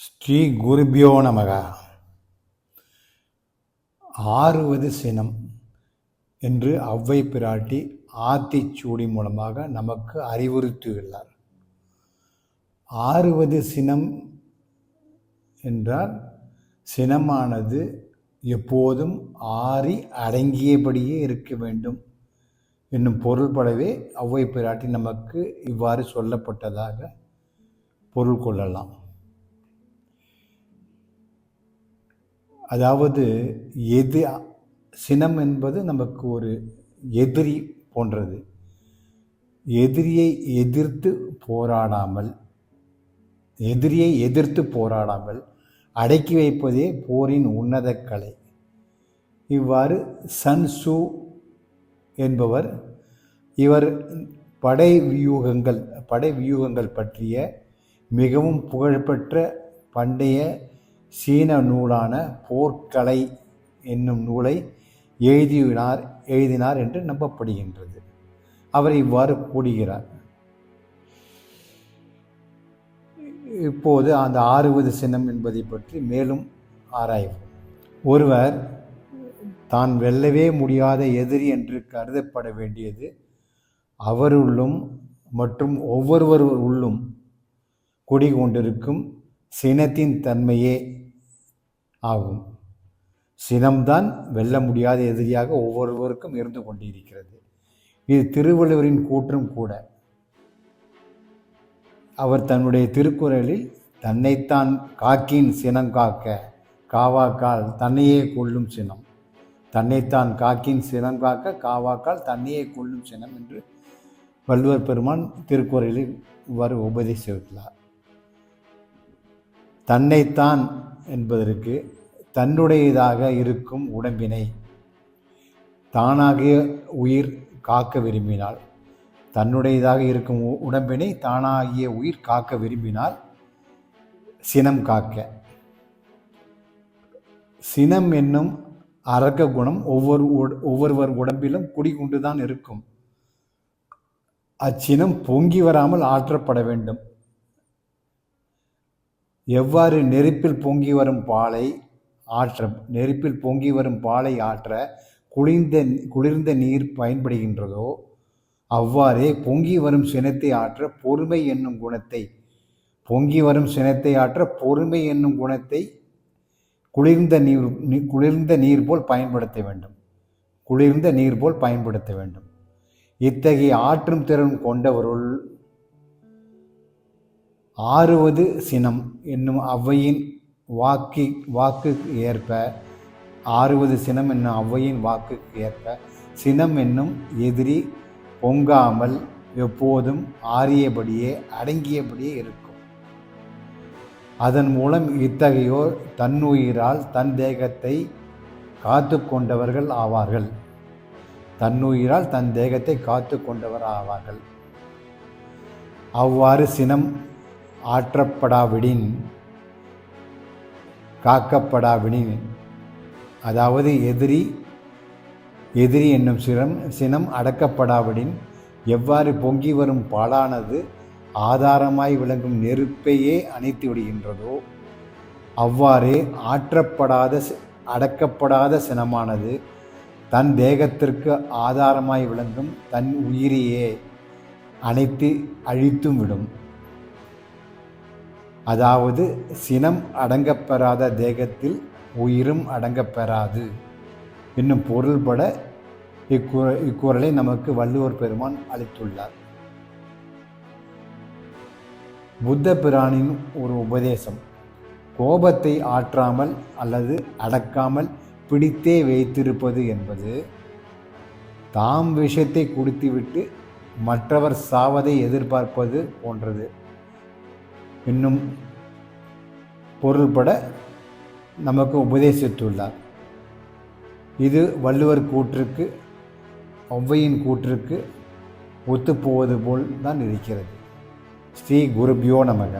ஸ்ரீ குருபியோ நமக. ஆறுவது சினம் என்று ஔவை பிராட்டி ஆத்திச்சூடி மூலமாக நமக்கு அறிவுறுத்தியுள்ளார். ஆறுவது சினம் என்றால் சினமானது எப்போதும் ஆறி அடங்கியபடியே இருக்க வேண்டும் என்னும் பொருள்படவே ஔவை பிராட்டி நமக்கு இவ்வாறு சொல்லப்பட்டதாக பொருள் கொள்ளலாம். அதாவது சினம் என்பது நமக்கு ஒரு எதிரி போன்றது. எதிரியை எதிர்த்து போராடாமல் அடக்கி வைப்பதே போரின் உன்னத கலை. இவ்வாறு சன் சூ என்பவர் இவர் படை வியூகங்கள் பற்றிய மிகவும் புகழ்பெற்ற பண்டைய சீன நூலான போர்க்கலை என்னும் நூலை எழுதினார் என்று நம்பப்படுகின்றது. அவர் இவ்வாறு கூறுகிறார். இப்போது அந்த ஆறுவது சினம் என்பதை பற்றி மேலும் ஆராய்வோம். ஒருவர் தான் வெல்லவே முடியாத எதிரி என்று கருதப்பட வேண்டியது அவருள்ளும் மற்றும் ஒவ்வொருவர் உள்ளும் குடிகொண்டிருக்கும் சினத்தின் தன்மையே ஆகும். சினம்தான் வெல்ல முடியாத எதிரியாக ஒவ்வொருவருக்கும் இருந்து கொண்டிருக்கிறது. இது திருவள்ளுவரின் கூற்றும் கூட. அவர் தன்னுடைய திருக்குறளில் தன்னைத்தான் காக்கின் சினம் காக்க காவாக்கால் தன்னையே கொல்லும் சினம், தன்னைத்தான் காக்கின் சினம் காக்க காவாக்கால் தன்னையே கொல்லும் சினம் என்று வள்ளுவர் பெருமான் திருக்குறளில் இவ்வாறு உபதேசித்துள்ளார். தன்னைத்தான் என்பதற்கு தன்னுடையதாக இருக்கும் உடம்பினை தானாகிய உயிர் காக்க விரும்பினால், தன்னுடையதாக இருக்கும் உடம்பினை தானாகிய உயிர் காக்க விரும்பினால் சினம் காக்க. சினம் என்னும் அரக்க குணம் ஒவ்வொருவர் உடம்பிலும் குடிகொண்டுதான் இருக்கும். அச்சினம் பொங்கி வராமல் ஆற்றப்பட வேண்டும். எவ்வாறு நெருப்பில் பொங்கி வரும் பாலை ஆற்ற குளிர்ந்த நீர் பயன்படுகின்றதோ அவ்வாறே பொங்கி வரும் சினத்தை ஆற்ற பொறுமை என்னும் குணத்தை குளிர்ந்த நீர் போல் பயன்படுத்த வேண்டும். இத்தகைய ஆற்றும் திறன் கொண்டவருள் ஆறுவது சினம் என்னும் ஔவையின் வாக்குக்கு ஏற்ப சினம் என்னும் எதிரி பொங்காமல் எப்போதும் ஆறியபடியே அடங்கியபடியே இருக்கும். அதன் மூலம் இத்தகையோர் தன்னுயிரால் தன் தேகத்தை காத்து கொண்டவர்கள் ஆவார்கள். அவ்வாறு சினம் ஆற்றப்படாவிடின் காக்கப்படாவிடின், அதாவது எதிரி என்னும் சினம் அடக்கப்படாவிடின் எவ்வாறு பொங்கி வரும் பாலானது ஆதாரமாய் விளங்கும் நெருப்பையே அணைத்து விடுகின்றதோ அவ்வாறே அடக்கப்படாத சினமானது தன் தேகத்திற்கு ஆதாரமாய் விளங்கும் தன் உயிரையே அணைத்து அழித்தும் விடும். அதாவது சினம் அடங்கப்பெறாத தேகத்தில் உயிரும் அடங்கப்பெறாது என்னும் பொருள்பட இக்குறளை நமக்கு வள்ளுவர் பெருமான் அளித்துள்ளார். புத்த பிரானின் ஒரு உபதேசம், கோபத்தை ஆற்றாமல் அல்லது அடக்காமல் பிடித்தே வைத்திருப்பது என்பது தாம் விஷத்தை குடித்துவிட்டு மற்றவர் சாவதை எதிர்பார்ப்பது போன்றது என்னும் பொருள்பட நமக்கு உபதேசித்துள்ளார். இது வள்ளுவர் கூற்றுக்கு ஔவையின் கூற்றுக்கு ஒத்துப்போவது போல் தான் இருக்கிறது. ஸ்ரீ குருபியோ நமக.